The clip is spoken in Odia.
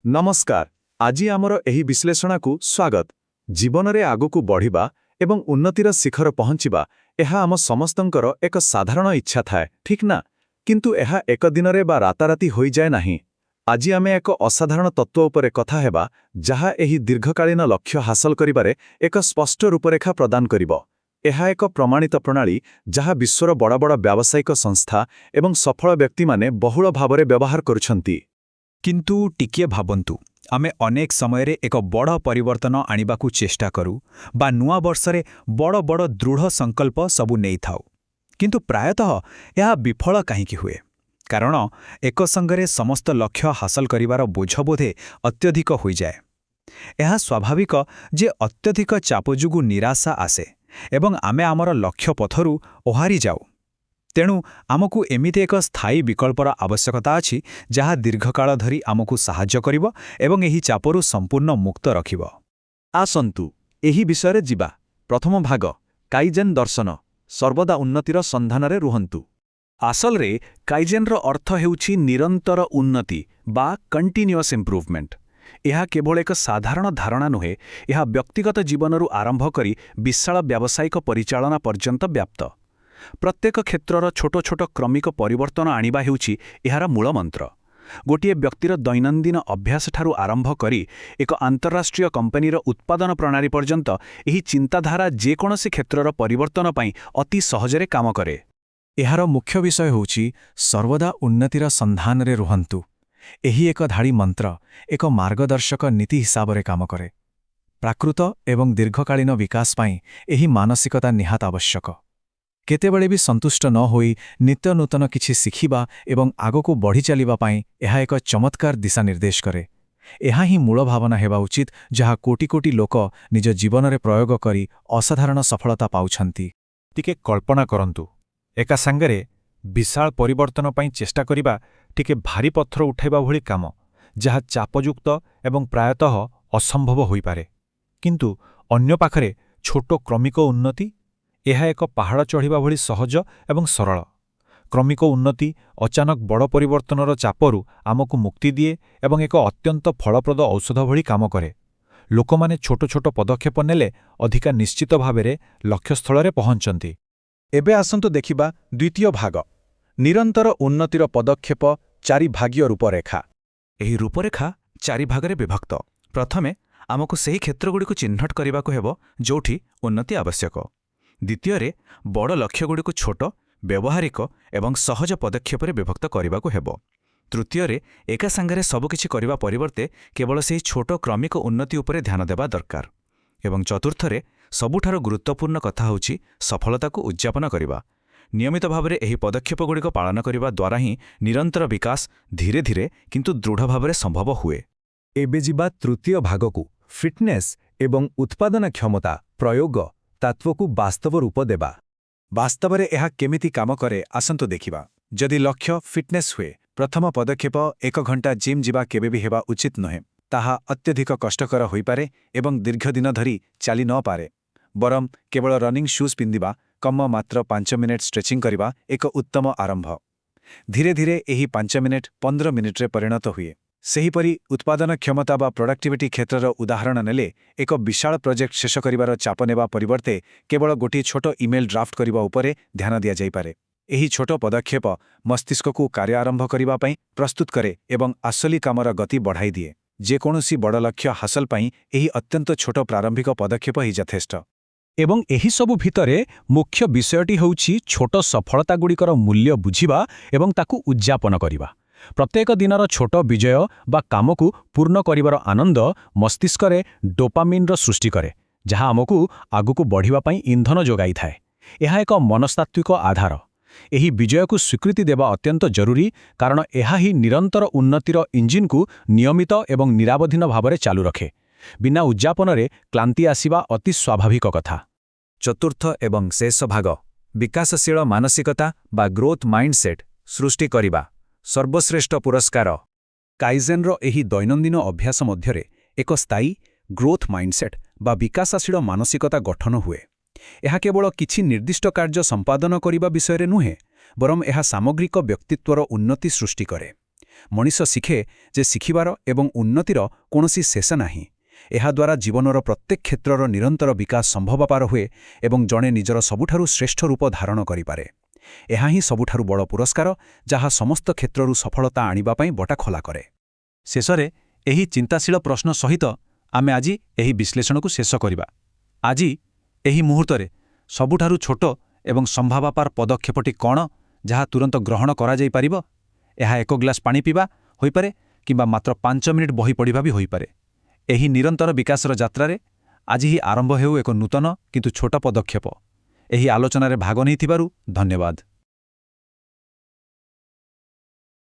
ନମସ୍କାର। ଆଜି ଆମର ଏହି ବିଶ୍ଳେଷଣକୁ ସ୍ୱାଗତ। ଜୀବନରେ ଆଗକୁ ବଢ଼ିବା ଏବଂ ଉନ୍ନତିର ଶିଖର ପହଞ୍ଚିବା ଏହା ଆମ ସମସ୍ତଙ୍କର ଏକ ସାଧାରଣ ଇଚ୍ଛା ଥାଏ, ଠିକ୍ ନା? କିନ୍ତୁ ଏହା ଏକ ଦିନରେ ବା ରାତାରାତି ହୋଇଯାଏ ନାହିଁ। ଆଜି ଆମେ ଏକ ଅସାଧାରଣ ତତ୍ତ୍ୱ ଉପରେ କଥା ହେବା, ଯାହା ଏହି ଦୀର୍ଘକାଳୀନ ଲକ୍ଷ୍ୟ ହାସଲ କରିବାରେ ଏକ ସ୍ପଷ୍ଟ ରୂପରେଖା ପ୍ରଦାନ କରିବ। ଏହା ଏକ ପ୍ରମାଣିତ ପ୍ରଣାଳୀ ଯାହା ବିଶ୍ୱର ବଡ଼ ବଡ଼ ବ୍ୟାବସାୟିକ ସଂସ୍ଥା ଏବଂ ସଫଳ ବ୍ୟକ୍ତିମାନେ ବହୁଳ ଭାବରେ ବ୍ୟବହାର କରୁଛନ୍ତି। କିନ୍ତୁ ଟିକିଏ ଭାବନ୍ତୁ, ଆମେ ଅନେକ ସମୟରେ ଏକ ବଡ଼ ପରିବର୍ତ୍ତନ ଆଣିବାକୁ ଚେଷ୍ଟା କରୁ ବା ନୂଆ ବର୍ଷରେ ବଡ଼ ବଡ଼ ଦୃଢ଼ ସଂକଳ୍ପ ସବୁ ନେଇଥାଉ। କିନ୍ତୁ ପ୍ରାୟତଃ ଏହା ବିଫଳ କାହିଁକି ହୁଏ? କାରଣ ଏକ ସଙ୍ଗରେ ସମସ୍ତ ଲକ୍ଷ୍ୟ ହାସଲ କରିବାର ବୋଝ ବୋଧେ ଅତ୍ୟଧିକ ହୋଇଯାଏ। ଏହା ସ୍ୱାଭାବିକ ଯେ ଅତ୍ୟଧିକ ଚାପ ଯୋଗୁଁ ନିରାଶା ଆସେ ଏବଂ ଆମେ ଆମର ଲକ୍ଷ୍ୟ ପଥରୁ ଓହାରି ଯାଉ। ତେଣୁ ଆମକୁ ଏମିତି ଏକ ସ୍ଥାୟୀ ବିକଳ୍ପର ଆବଶ୍ୟକତା ଅଛି ଯାହା ଦୀର୍ଘକାଳ ଧରି ଆମକୁ ସାହାଯ୍ୟ କରିବ ଏବଂ ଏହି ଚାପରୁ ସମ୍ପୂର୍ଣ୍ଣ ମୁକ୍ତ ରଖିବ। ଆସନ୍ତୁ ଏହି ବିଷୟରେ ଯିବା। ପ୍ରଥମ ଭାଗ, କାଇଜେନ୍ ଦର୍ଶନ, ସର୍ବଦା ଉନ୍ନତିର ସନ୍ଧାନରେ ରୁହନ୍ତୁ। ଆସଲରେ କାଇଜେନ୍ର ଅର୍ଥ ହେଉଛି ନିରନ୍ତର ଉନ୍ନତି ବା କଣ୍ଟିନ୍ୟୁଅସ୍ ଇମ୍ପ୍ରୁଭମେଣ୍ଟ। ଏହା କେବଳ ଏକ ସାଧାରଣ ଧାରଣା ନୁହେଁ, ଏହା ବ୍ୟକ୍ତିଗତ ଜୀବନରୁ ଆରମ୍ଭ କରି ବିଶାଳ ବ୍ୟାବସାୟିକ ପରିଚାଳନା ପର୍ଯ୍ୟନ୍ତ ବ୍ୟାପ୍ତ। ପ୍ରତ୍ୟେକ କ୍ଷେତ୍ରର ଛୋଟ ଛୋଟ କ୍ରମିକ ପରିବର୍ତ୍ତନ ଆଣିବା ହେଉଛି ଏହାର ମୂଳମନ୍ତ୍ର। ଗୋଟିଏ ବ୍ୟକ୍ତିର ଦୈନନ୍ଦିନ ଅଭ୍ୟାସଠାରୁ ଆରମ୍ଭ କରି ଏକ ଆନ୍ତଃରାଷ୍ଟ୍ରୀୟ କମ୍ପାନୀର ଉତ୍ପାଦନ ପ୍ରଣାଳୀ ପର୍ଯ୍ୟନ୍ତ ଏହି ଚିନ୍ତାଧାରା ଯେକୌଣସି କ୍ଷେତ୍ରର ପରିବର୍ତ୍ତନ ପାଇଁ ଅତି ସହଜରେ କାମ କରେ। ଏହାର ମୁଖ୍ୟ ବିଷୟ ହେଉଛି ସର୍ବଦା ଉନ୍ନତିର ସନ୍ଧାନରେ ରୁହନ୍ତୁ। ଏହି ଏକ ଧାଡ଼ି ମନ୍ତ୍ର ଏକ ମାର୍ଗଦର୍ଶକ ନୀତି ହିସାବରେ କାମ କରେ। ପ୍ରାକୃତ ଏବଂ ଦୀର୍ଘକାଳୀନ ବିକାଶ ପାଇଁ ଏହି ମାନସିକତା ନିହାତ ଆବଶ୍ୟକ। କେତେବେଳେ ବି ସନ୍ତୁଷ୍ଟ ନ ହୋଇ ନିତ୍ୟ ନୂତନ କିଛି ଶିଖିବା ଏବଂ ଆଗକୁ ବଢ଼ି ଚାଲିବା ପାଇଁ ଏହା ଏକ ଚମତ୍କାର ଦିଶା ନିର୍ଦ୍ଦେଶ କରେ। ଏହା ହିଁ ମୂଳ ଭାବନା ହେବା ଉଚିତ ଯାହା କୋଟି କୋଟି ଲୋକ ନିଜ ଜୀବନରେ ପ୍ରୟୋଗ କରି ଅସାଧାରଣ ସଫଳତା ପାଉଛନ୍ତି। ଟିକେ କଳ୍ପନା କରନ୍ତୁ, ଏକା ସାଙ୍ଗରେ ବିଶାଳ ପରିବର୍ତ୍ତନ ପାଇଁ ଚେଷ୍ଟା କରିବା ଟିକେ ଭାରି ପଥର ଉଠାଇବା ଭଳି କାମ, ଯାହା ଚାପଯୁକ୍ତ ଏବଂ ପ୍ରାୟତଃ ଅସମ୍ଭବ ହୋଇପାରେ। କିନ୍ତୁ ଅନ୍ୟ ପାଖରେ ଛୋଟ କ୍ରମିକ ଉନ୍ନତି, ଏହା ଏକ ପାହାଡ଼ ଚଢ଼ିବା ଭଳି ସହଜ ଏବଂ ସରଳ। କ୍ରମିକ ଉନ୍ନତି ଅଚାନକ ବଡ଼ ପରିବର୍ତ୍ତନର ଚାପରୁ ଆମକୁ ମୁକ୍ତି ଦିଏ ଏବଂ ଏକ ଅତ୍ୟନ୍ତ ଫଳପ୍ରଦ ଔଷଧ ଭଳି କାମ କରେ। ଲୋକମାନେ ଛୋଟ ଛୋଟ ପଦକ୍ଷେପ ନେଲେ ଅଧିକା ନିଶ୍ଚିତ ଭାବରେ ଲକ୍ଷ୍ୟସ୍ଥଳରେ ପହଞ୍ଚନ୍ତି। ଏବେ ଆସନ୍ତୁ ଦେଖିବା ଦ୍ୱିତୀୟ ଭାଗ, ନିରନ୍ତର ଉନ୍ନତିର ପଦକ୍ଷେପ, 4 ଭାଗୀୟ ରୂପରେଖା। ଏହି ରୂପରେଖା 4 ଭାଗରେ ବିଭକ୍ତ। ପ୍ରଥମେ ଆମକୁ ସେହି କ୍ଷେତ୍ରଗୁଡ଼ିକୁ ଚିହ୍ନଟ କରିବାକୁ ହେବ ଯେଉଁଠି ଉନ୍ନତି ଆବଶ୍ୟକ। ଦ୍ୱିତୀୟରେ ବଡ଼ ଲକ୍ଷ୍ୟଗୁଡ଼ିକୁ ଛୋଟ, ବ୍ୟବହାରିକ ଏବଂ ସହଜ ପଦକ୍ଷେପରେ ବିଭକ୍ତ କରିବାକୁ ହେବ। ତୃତୀୟରେ ଏକା ସାଙ୍ଗରେ ସବୁକିଛି କରିବା ପରିବର୍ତ୍ତେ କେବଳ ସେହି ଛୋଟ କ୍ରମିକ ଉନ୍ନତି ଉପରେ ଧ୍ୟାନ ଦେବା ଦରକାର। ଏବଂ ଚତୁର୍ଥରେ ସବୁଠାରୁ ଗୁରୁତ୍ୱପୂର୍ଣ୍ଣ କଥା ହେଉଛି ସଫଳତାକୁ ଉଦ୍ଯାପନ କରିବା। ନିୟମିତ ଭାବରେ ଏହି ପଦକ୍ଷେପଗୁଡ଼ିକ ପାଳନ କରିବା ଦ୍ୱାରା ହିଁ ନିରନ୍ତର ବିକାଶ ଧୀରେ ଧୀରେ କିନ୍ତୁ ଦୃଢ଼ ଭାବରେ ସମ୍ଭବ ହୁଏ। ଏବେ ଯିବା ତୃତୀୟ ଭାଗକୁ, ଫିଟନେସ୍ ଏବଂ ଉତ୍ପାଦନ କ୍ଷମତା ପ୍ରୟୋଗ ତତ୍ତ୍ୱକୁ ବାସ୍ତବ ରୂପ ଦେବା। ବାସ୍ତବରେ ଏହା କେମିତି କାମ କରେ ଆସନ୍ତୁ ଦେଖିବା। ଯଦି ଲକ୍ଷ୍ୟ ଫିଟନେସ୍ ହୁଏ, ପ୍ରଥମ ପଦକ୍ଷେପ 1 ଘଣ୍ଟା ଜିମ୍ ଯିବା କେବେ ବି ହେବା ଉଚିତ ନୁହେଁ। ତାହା ଅତ୍ୟଧିକ କଷ୍ଟକର ହୋଇପାରେ ଏବଂ ଦୀର୍ଘଦିନ ଧରି ଚାଲି ନ ପାରେ। ବରଂ କେବଳ ରନିଂ ସୁଜ୍ ପିନ୍ଧିବା, କମ ମାତ୍ର 5 ମିନିଟ୍ ଷ୍ଟ୍ରେଚିଂ କରିବା ଏକ ଉତ୍ତମ ଆରମ୍ଭ। ଧୀରେ ଧୀରେ ଏହି 5 ମିନିଟ୍ 15 ମିନିଟ୍ରେ ପରିଣତ ହୁଏ। ସେହିପରି ଉତ୍ପାଦନ କ୍ଷମତା ବା ପ୍ରଡକ୍ଟିଭିଟି କ୍ଷେତ୍ରର ଉଦାହରଣ ନେଲେ, ଏକ ବିଶାଳ ପ୍ରୋଜେକ୍ଟ ଶେଷ କରିବାର ଚାପ ନେବା ପରିବର୍ତ୍ତେ କେବଳ ଗୋଟିଏ ଛୋଟ ଇମେଲ୍ ଡ୍ରାଫ୍ଟ କରିବା ଉପରେ ଧ୍ୟାନ ଦିଆଯାଇପାରେ। ଏହି ଛୋଟ ପଦକ୍ଷେପ ମସ୍ତିଷ୍କକୁ କାର୍ଯ୍ୟ ଆରମ୍ଭ କରିବା ପାଇଁ ପ୍ରସ୍ତୁତ କରେ ଏବଂ ଆସଲି କାମର ଗତି ବଢ଼ାଇ ଦିଏ। ଯେକୌଣସି ବଡ଼ ଲକ୍ଷ୍ୟ ହାସଲ ପାଇଁ ଏହି ଅତ୍ୟନ୍ତ ଛୋଟ ପ୍ରାରମ୍ଭିକ ପଦକ୍ଷେପ ହିଁ ଯଥେଷ୍ଟ। ଏବଂ ଏହିସବୁ ଭିତରେ ମୁଖ୍ୟ ବିଷୟଟି ହେଉଛି ଛୋଟ ସଫଳତାଗୁଡ଼ିକର ମୂଲ୍ୟ ବୁଝିବା ଏବଂ ତାକୁ ଉଦ୍ଯାପନ କରିବା। ପ୍ରତ୍ୟେକ ଦିନର ଛୋଟ ବିଜୟ ବା କାମକୁ ପୂର୍ଣ୍ଣ କରିବାର ଆନନ୍ଦ ମସ୍ତିଷ୍କରେ ଡୋପାମିନ୍ର ସୃଷ୍ଟି କରେ, ଯାହା ଆମକୁ ଆଗକୁ ବଢ଼ିବା ପାଇଁ ଇନ୍ଧନ ଯୋଗାଇଥାଏ। ଏହା ଏକ ମନସ୍ତାତ୍ତ୍ୱିକ ଆଧାର। ଏହି ବିଜୟକୁ ସ୍ୱୀକୃତି ଦେବା ଅତ୍ୟନ୍ତ ଜରୁରୀ, କାରଣ ଏହା ହିଁ ନିରନ୍ତର ଉନ୍ନତିର ଇଞ୍ଜିନ୍କୁ ନିୟମିତ ଏବଂ ନିରାବଧିନ ଭାବରେ ଚାଲୁ ରଖେ। ବିନା ଉଦ୍ଯାପନରେ କ୍ଳାନ୍ତି ଆସିବା ଅତି ସ୍ୱାଭାବିକ କଥା। ଚତୁର୍ଥ ଏବଂ ଶେଷ ଭାଗ, ବିକାଶଶୀଳ ମାନସିକତା ବା ଗ୍ରୋଥ୍ ମାଇଣ୍ଡସେଟ୍ ସୃଷ୍ଟି କରିବା। ସର୍ବଶ୍ରେଷ୍ଠ ପୁରସ୍କାର। କାଇଜେନ୍ର ଏହି ଦୈନନ୍ଦିନ ଅଭ୍ୟାସ ମଧ୍ୟରେ ଏକ ସ୍ଥାୟୀ ଗ୍ରୋଥ୍ ମାଇଣ୍ଡସେଟ୍ ବା ବିକାଶଶୀଳ ମାନସିକତା ଗଠନ ହୁଏ। ଏହା କେବଳ କିଛି ନିର୍ଦ୍ଦିଷ୍ଟ କାର୍ଯ୍ୟ ସମ୍ପାଦନ କରିବା ବିଷୟରେ ନୁହେଁ, ବରଂ ଏହା ସାମଗ୍ରିକ ବ୍ୟକ୍ତିତ୍ୱର ଉନ୍ନତି ସୃଷ୍ଟି କରେ। ମଣିଷ ଶିଖେ ଯେ ଶିଖିବାର ଏବଂ ଉନ୍ନତିର କୌଣସି ଶେଷ ନାହିଁ। ଏହାଦ୍ୱାରା ଜୀବନର ପ୍ରତ୍ୟେକ କ୍ଷେତ୍ରର ନିରନ୍ତର ବିକାଶ ସମ୍ଭବପର ହୁଏ ଏବଂ ଜଣେ ନିଜର ସବୁଠାରୁ ଶ୍ରେଷ୍ଠ ରୂପ ଧାରଣ କରିପାରେ। ଏହା ହିଁ ସବୁଠାରୁ ବଡ଼ ପୁରସ୍କାର, ଯାହା ସମସ୍ତ କ୍ଷେତ୍ରରୁ ସଫଳତା ଆଣିବା ପାଇଁ ବଟା ଖୋଲା କରେ। ଶେଷରେ ଏହି ଚିନ୍ତାଶୀଳ ପ୍ରଶ୍ନ ସହିତ ଆମେ ଆଜି ଏହି ବିଶ୍ଳେଷଣକୁ ଶେଷ କରିବା। ଆଜି ଏହି ମୁହୂର୍ତ୍ତରେ ସବୁଠାରୁ ଛୋଟ ଏବଂ ସମ୍ଭାବପର ପଦକ୍ଷେପଟି କ'ଣ, ଯାହା ତୁରନ୍ତ ଗ୍ରହଣ କରାଯାଇପାରିବ? ଏହା 1 ଗ୍ଲାସ୍ ପାଣି ପିଇବା ହୋଇପାରେ, କିମ୍ବା ମାତ୍ର 5 ମିନିଟ୍ ବହି ପଢ଼ିବା ବି ହୋଇପାରେ। ଏହି ନିରନ୍ତର ବିକାଶର ଯାତ୍ରାରେ ଆଜି ହିଁ ଆରମ୍ଭ ହେଉ ଏକ ନୂତନ କିନ୍ତୁ ଛୋଟ ପଦକ୍ଷେପ। ଏହି ଆଲୋଚନାରେ ଭାଗ ନେଇଥିବାରୁ ଧନ୍ୟବାଦ।